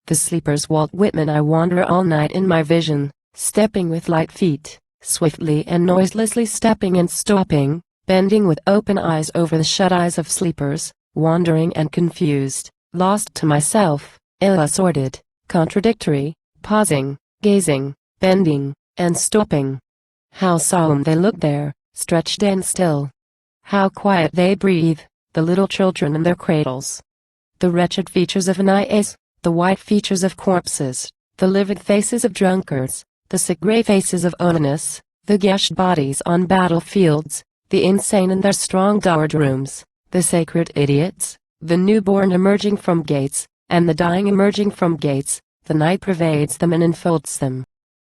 The sleepers Walt Whitman. I wander all night in my vision, stepping with light feet, swiftly and noiselessly stepping and stopping, bending with open eyes over the shut eyes of sleepers, wandering and confused, lost to myself, ill-assorted, contradictory, pausing, gazing, bending, and stopping. How solemn they look there, stretched and still. How quiet they breathe, the little children in their cradles. The wretched features of NIAs, the white features of corpses, the livid faces of drunkards, the sick gray faces of onanists, the gashed bodies on battlefields, the insane in their strong guard rooms, the sacred idiots, the newborn emerging from gates, and the dying emerging from gates. The night pervades them and enfolds them.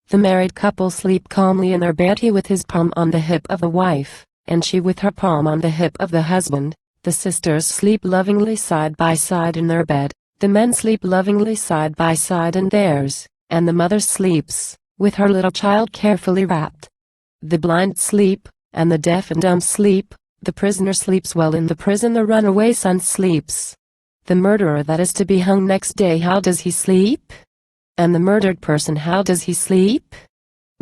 The married couple sleep calmly in their bed, he with his palm on the hip of the wife, and she with her palm on the hip of the husband. The sisters sleep lovingly side by side in their bed, the men sleep lovingly side by side in theirs, and the mother sleeps, with her little child carefully wrapped. The blind sleep, and the deaf and dumb sleep, the prisoner sleeps well in the prison, the runaway son sleeps. The murderer that is to be hung next day, how does he sleep? And the murdered person, how does he sleep?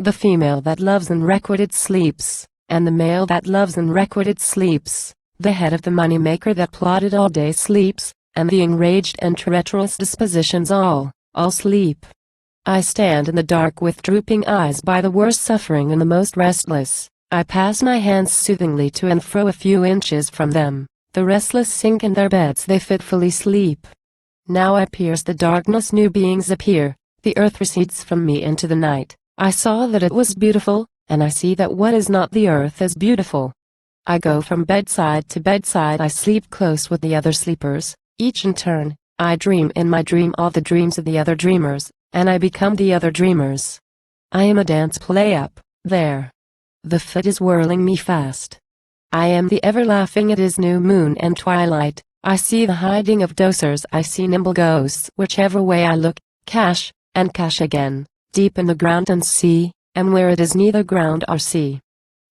The female that loves unrequited sleeps, and the male that loves unrequited sleeps. The head of the money-maker that plotted all day sleeps, and the enraged and treacherous dispositions all sleep. I stand in the dark with drooping eyes by the worst suffering and the most restless. I pass my hands soothingly to and fro a few inches from them. The restless sink in their beds, they fitfully sleep. Now I pierce the darkness, new beings appear. The earth recedes from me into the night. I saw that it was beautiful, and I see that what is not the earth is beautiful. I go from bedside to bedside, I sleep close with the other sleepers, each in turn. I dream in my dream all the dreams of the other dreamers, and I become the other dreamers. I am a dance play up there. The foot is whirling me fast. I am the ever laughing, it is new moon and twilight. I see the hiding of dosers, I see nimble ghosts whichever way I look, cash, and cash again, deep in the ground and sea, and where it is neither ground or sea.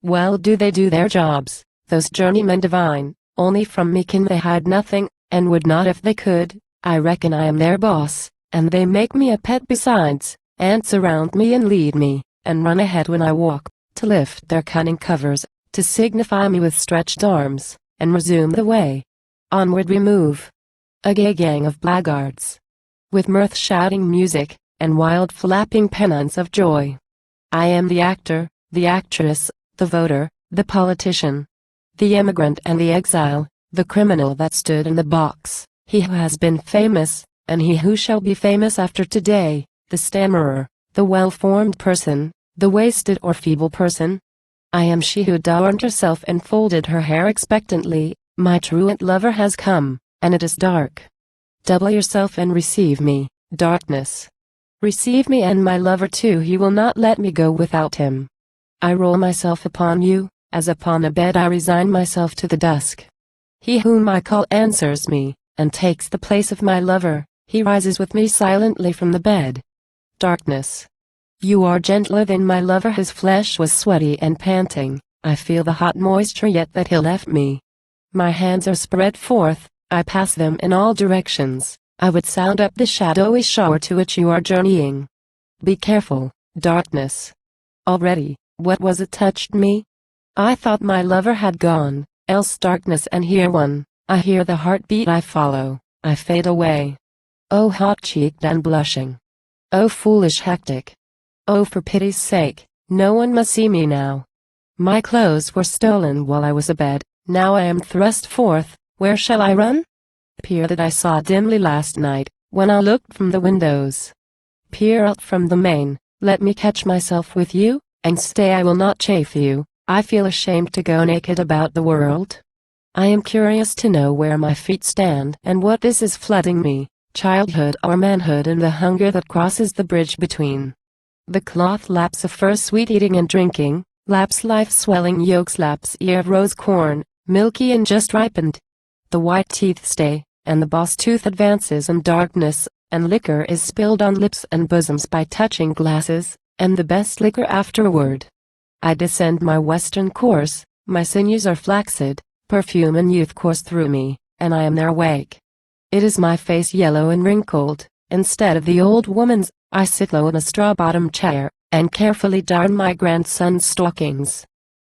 Well do they do their jobs, those journeymen divine, only from me can they hide nothing, and would not if they could. I reckon I am their boss, and they make me a pet besides, and surround me and lead me, and run ahead when I walk, to lift their cunning covers, to signify me with stretched arms, and resume the way. Onward we move. A gay gang of blackguards. With mirth, shouting music, and wild flapping pennants of joy. I am the actor, the actress, the voter, the politician, the immigrant and the exile, the criminal that stood in the box, he who has been famous, and he who shall be famous after today, the stammerer, the well-formed person, the wasted or feeble person. I am she who adorned herself and folded her hair expectantly. My truant lover has come, and it is dark. Double yourself and receive me, darkness. Receive me and my lover too, he will not let me go without him. I roll myself upon you, as upon a bed I resign myself to the dusk. He whom I call answers me, and takes the place of my lover. He rises with me silently from the bed. Darkness. You are gentler than my lover, his flesh was sweaty and panting. I feel the hot moisture yet that he left me. My hands are spread forth, I pass them in all directions. I would sound up the shadowy shore to which you are journeying. Be careful, darkness. Already, what was it touched me? I thought my lover had gone, else darkness, and hear one. I hear the heartbeat, I follow, I fade away. Oh, hot-cheeked and blushing. Oh, foolish hectic. Oh, for pity's sake, no one must see me now. My clothes were stolen while I was abed, now I am thrust forth. Where shall I run? Pier that I saw dimly last night, when I looked from the windows. Peer out from the main, let me catch myself with you, and stay, I will not chafe you. I feel ashamed to go naked about the world. I am curious to know where my feet stand and what this is flooding me, childhood or manhood, and the hunger that crosses the bridge between. The cloth laps of fur, sweet eating and drinking, laps life swelling yolks, laps ear of rose corn, milky and just ripened. The white teeth stay, and the boss tooth advances in darkness, and liquor is spilled on lips and bosoms by touching glasses, and the best liquor afterward. I descend my western course, my sinews are flaccid, perfume and youth course through me, and I am their wake. It is my face yellow and wrinkled, Instead of the old woman's, I sit low in a straw-bottomed chair, and carefully darn my grandson's stockings.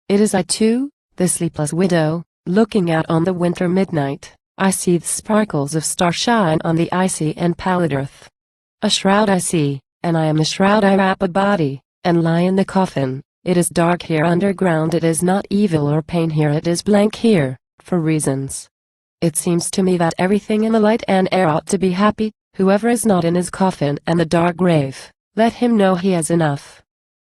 It is I too, the sleepless widow, looking out on the winter midnight. I see the sparkles of starshine on the icy and pallid earth. A shroud I see, and I am a shroud. I wrap a body, and lie in the coffin. It is dark here underground. It is not evil or pain here. It is blank here, for reasons. It seems to me that everything in the light and air ought to be happy. Whoever is not in his coffin and the dark grave, let him know he has enough.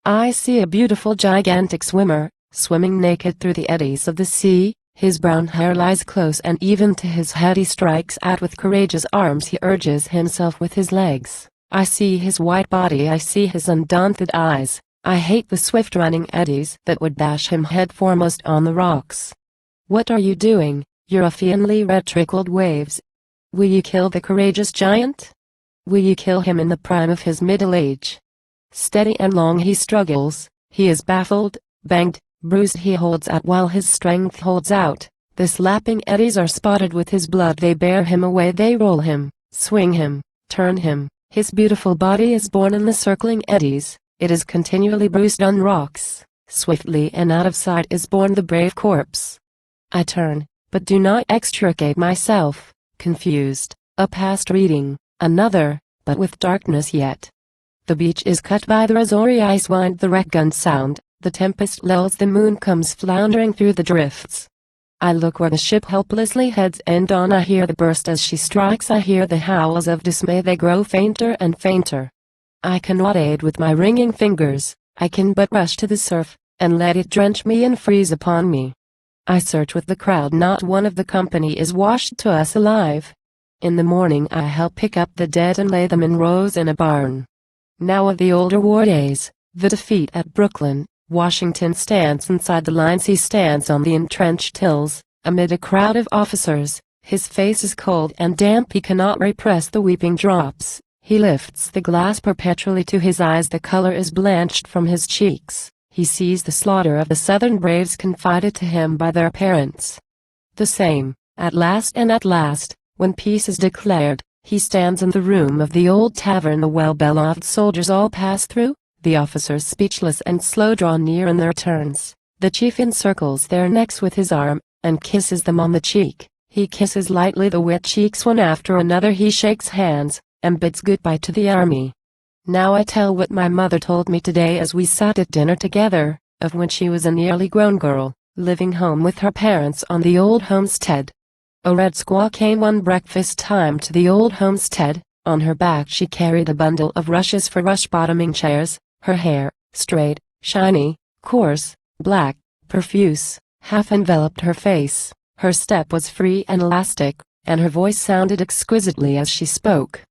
I see a beautiful gigantic swimmer, swimming naked through the eddies of the sea. His brown hair lies close and even to his head. He strikes out with courageous arms. He urges himself with his legs. I see his white body. I see his undaunted eyes. I hate the swift running eddies that would dash him head foremost on the rocks. What are you doing, you ruffianly red trickled waves? Will you kill the courageous giant? Will you kill him in the prime of his middle age? Steady and long he struggles. He is baffled, banged, bruised. He holds out while his strength holds out. The slapping eddies are spotted with his blood. They bear him away. They roll him, swing him, turn him. His beautiful body is borne in the circling eddies. It is continually bruised on rocks. Swiftly and out of sight is borne the brave corpse. I turn, but do not extricate myself, confused. A past reading, another, but with darkness yet. The beach is cut by the Razori ice wind. The wreck guns sound. The tempest lulls. The moon comes floundering through the drifts. I look where the ship helplessly heads end on. I hear the burst as she strikes. I hear the howls of dismay. They grow fainter and fainter. I cannot aid with my ringing fingers. I can but rush to the surf, and let it drench me and freeze upon me. I search with the crowd. Not one of the company is washed to us alive. In the morning I help pick up the dead and lay them in rows in a barn. Now of the older war days, the defeat at Brooklyn, Washington stands inside the lines. He stands on the entrenched hills, amid a crowd of officers. His face is cold and damp. He cannot repress the weeping drops. He lifts the glass perpetually to his eyes. The color is blanched from his cheeks. He sees the slaughter of the Southern braves confided to him by their parents. The same, at last, when peace is declared, he stands in the room of the old tavern. The well-beloved soldiers all pass through. The officers, speechless and slow, draw near in their turns. The chief encircles their necks with his arm, and kisses them on the cheek. He kisses lightly the wet cheeks one after another. He shakes hands, and bids goodbye to the army. Now I tell what my mother told me today as we sat at dinner together, of when she was a nearly grown girl, living home with her parents on the old homestead. A red squaw came one breakfast time to the old homestead. On her back she carried a bundle of rushes for rush-bottoming chairs. Her hair, straight, shiny, coarse, black, profuse, half enveloped her face. Her step was free and elastic, and her voice sounded exquisitely as she spoke.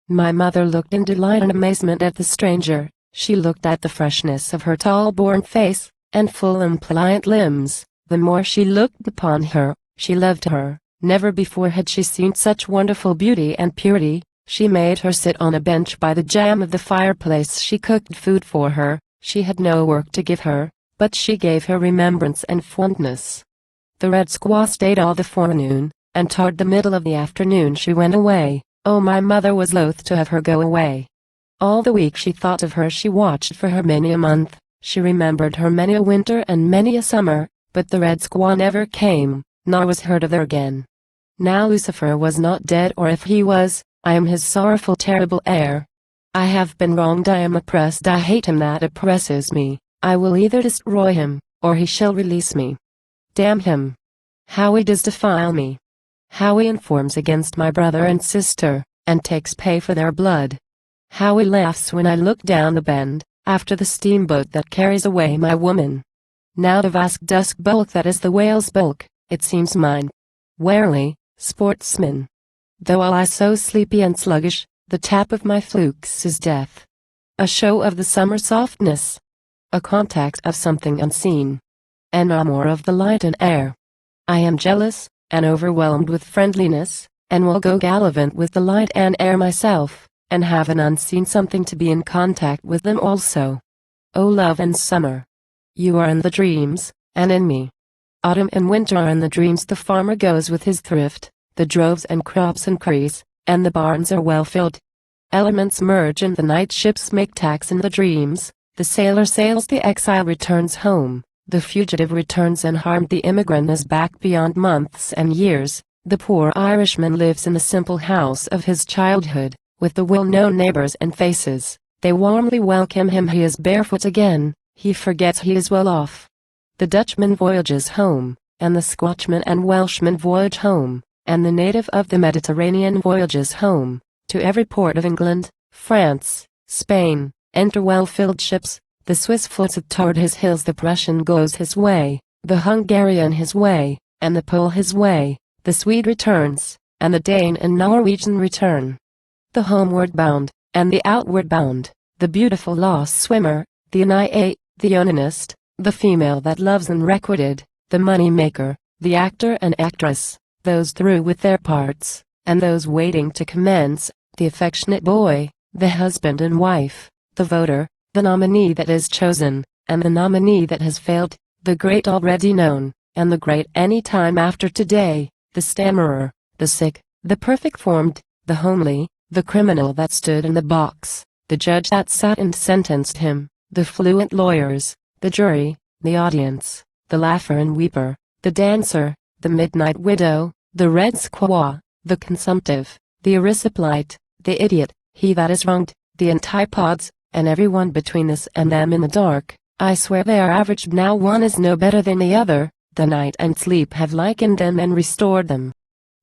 My mother looked in delight and amazement at the stranger. She looked at the freshness of her tall-born face, and full and pliant limbs. The more she looked upon her, she loved her. Never before had she seen such wonderful beauty and purity. She made her sit on a bench by the jamb of the fireplace. She cooked food for her. She had no work to give her, but she gave her remembrance and fondness. The red squaw stayed all the forenoon, and toward the middle of the afternoon she went away. Oh, my mother was loath to have her go away. All the week she thought of her. She watched for her many a month. She remembered her many a winter and many a summer, but the red squaw never came, nor was heard of her again. Now Lucifer was not dead, or if he was, I am his sorrowful, terrible heir. I have been wronged. I am oppressed. I hate him that oppresses me. I will either destroy him, or he shall release me. Damn him! How he does defile me! How he informs against my brother and sister, and takes pay for their blood! How he laughs when I look down the bend, after the steamboat that carries away my woman! Now the vast dusk bulk that is the whale's bulk, it seems mine. Warily, sportsman! Though I lie so sleepy and sluggish, the tap of my flukes is death. A show of the summer softness. A contact of something unseen. An amour of the light and air. I am jealous, and overwhelmed with friendliness, and will go gallivant with the light and air myself, and have an unseen something to be in contact with them also. O love and summer! You are in the dreams, and in me. Autumn and winter are in the dreams. The farmer goes with his thrift. The droves and crops increase, and the barns are well filled. elements merge in the night, ships make tacks in the dreams, the sailor sails, the exile returns home, the fugitive returns unharmed, the immigrant is back beyond months and years, the poor Irishman lives in the simple house of his childhood, with the well-known neighbors and faces, they warmly welcome him, he is barefoot again, he forgets he is well off. The Dutchman voyages home, and the Scotchman and Welshman voyage home, and the native of the Mediterranean voyages home, to every port of England, France, Spain, enter well-filled ships, the Swiss floats toward his hills, the Prussian goes his way, the Hungarian his way, and the Pole his way, the Swede returns, and the Dane and Norwegian return. The homeward bound, and the outward bound, the beautiful lost swimmer, the initiate, the onanist, the female that loves unrequited, the money-maker, the actor and actress, those through with their parts, and those waiting to commence, the affectionate boy, the husband and wife, the voter, the nominee that is chosen, and the nominee that has failed, the great already known, and the great any time after today, the stammerer, the sick, the perfect formed, the homely, the criminal that stood in the box, the judge that sat and sentenced him, the fluent lawyers, the jury, the audience, the laugher and weeper, the dancer, the midnight widow, the red squaw, the consumptive, the erysipolite, the idiot, he that is wronged, the antipodes, and everyone between this and them in the dark. I swear they are averaged now, one is no better than the other, the night and sleep have likened them and restored them.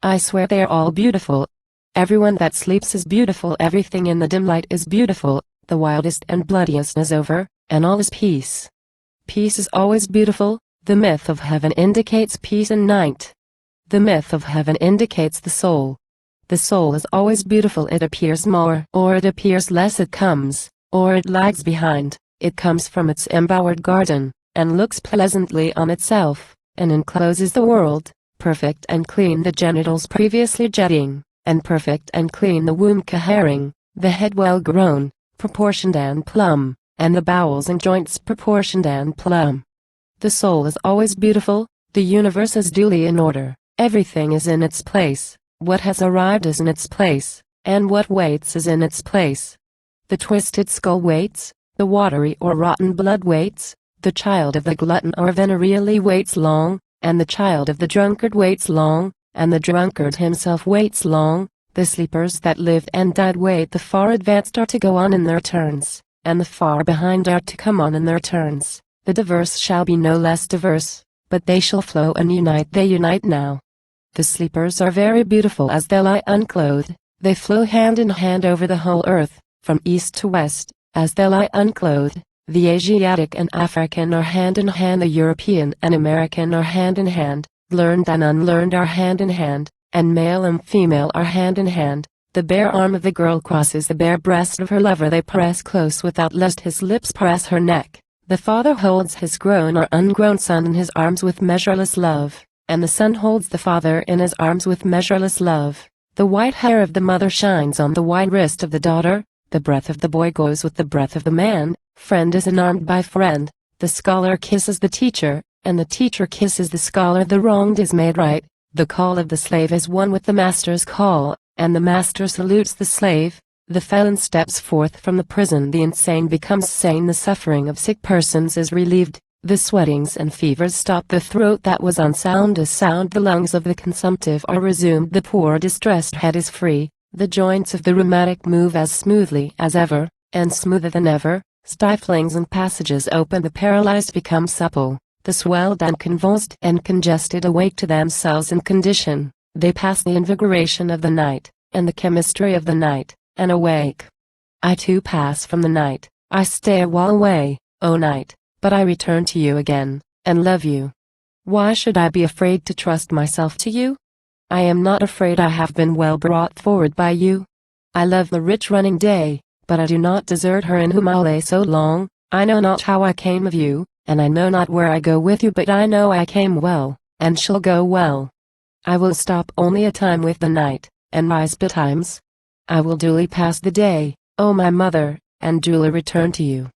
I swear they are all beautiful. Everyone that sleeps is beautiful, everything in the dim light is beautiful, the wildest and bloodiest is over, and all is peace. Peace is always beautiful, the myth of heaven indicates peace and night. The myth of heaven indicates the soul. The soul is always beautiful, it appears more or it appears less, it comes, or it lags behind, it comes from its embowered garden, and looks pleasantly on itself, and encloses the world, perfect and clean the genitals previously jetting, and perfect and clean the womb cohering, the head well grown, proportioned and plumb, and the bowels and joints proportioned and plumb. The soul is always beautiful, the universe is duly in order, everything is in its place, what has arrived is in its place, and what waits is in its place. The twisted skull waits, the watery or rotten blood waits, the child of the glutton or venereally waits long, and the child of the drunkard waits long, and the drunkard himself waits long, the sleepers that lived and died wait, the far advanced are to go on in their turns, and the far behind are to come on in their turns. The diverse shall be no less diverse, but they shall flow and unite, they unite now. The sleepers are very beautiful as they lie unclothed, they flow hand in hand over the whole earth, from east to west, as they lie unclothed. The Asiatic and African are hand in hand, the European and American are hand in hand, learned and unlearned are hand in hand, and male and female are hand in hand. The bare arm of the girl crosses the bare breast of her lover, they press close without lest his lips press her neck. The father holds his grown or ungrown son in his arms with measureless love, and the son holds the father in his arms with measureless love. The white hair of the mother shines on the white wrist of the daughter, the breath of the boy goes with the breath of the man, friend is enarmed by friend, the scholar kisses the teacher, and the teacher kisses the scholar, the wronged is made right, the call of the slave is one with the master's call, and the master salutes the slave. The felon steps forth from the prison, the insane becomes sane, the suffering of sick persons is relieved, the sweatings and fevers stop, the throat that was unsound is sound, the lungs of the consumptive are resumed, the poor distressed head is free, the joints of the rheumatic move as smoothly as ever, and smoother than ever, stiflings and passages open, the paralyzed become supple, the swelled and convulsed and congested awake to themselves in condition, they pass the invigoration of the night, and the chemistry of the night, and awake. I too pass from the night, I stay a while away, O night, but I return to you again, and love you. Why should I be afraid to trust myself to you? I am not afraid, I have been well brought forward by you. I love the rich running day, but I do not desert her in whom I lay so long. I know not how I came of you, and I know not where I go with you, but I know I came well, and shall go well. I will stop only a time with the night, and rise betimes. I will duly pass the day, O my mother, and duly return to you.